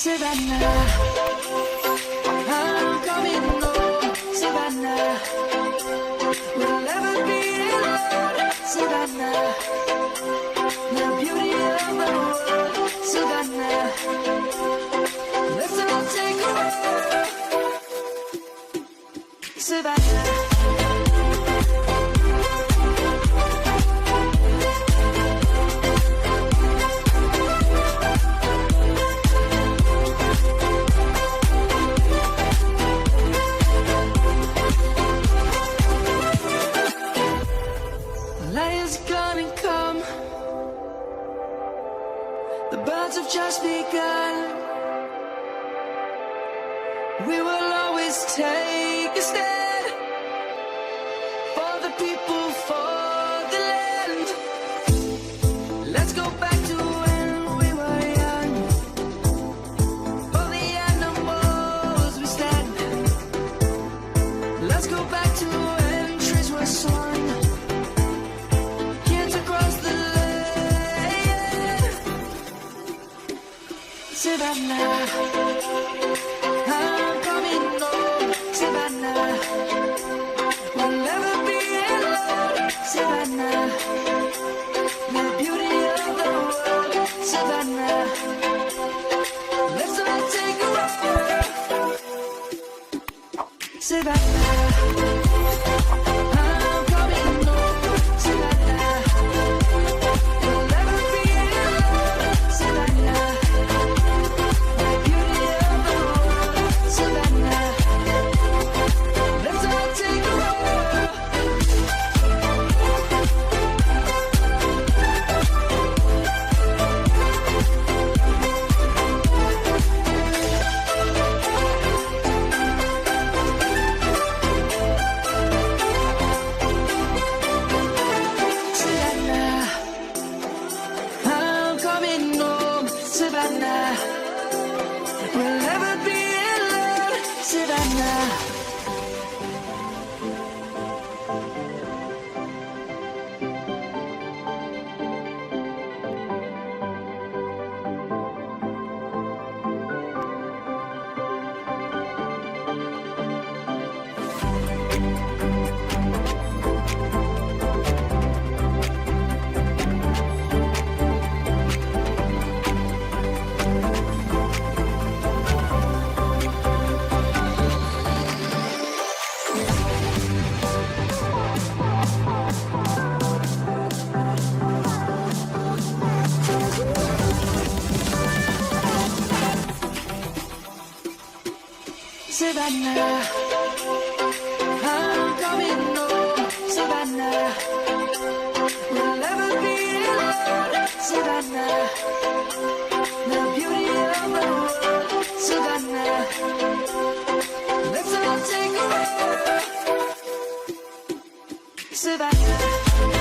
Savannah, I'm coming home, Savannah. We'll never be alone, Savannah. The beauty of the world, Savannah. Let's all take a walk, Savannah. Lion's gonna come. The birds have just begun. We will always take a stand for the people, for the land. Let's go back to when we were young. For the animals we stand. Let's go back to when trees were swung. Savannah, I'm coming home, Savannah. We'll never be alone, Savannah. The beauty of the world, Savannah. Let's all take a walk, Savannah. I'm coming home, Savannah. We'll never be alone, Savannah. Savannah, we'll never be alone, Savannah. Savannah, I'm coming home, Savannah. We'll never be alone, Savannah. The beauty of the world, Savannah. Let's all take a walk, Savannah.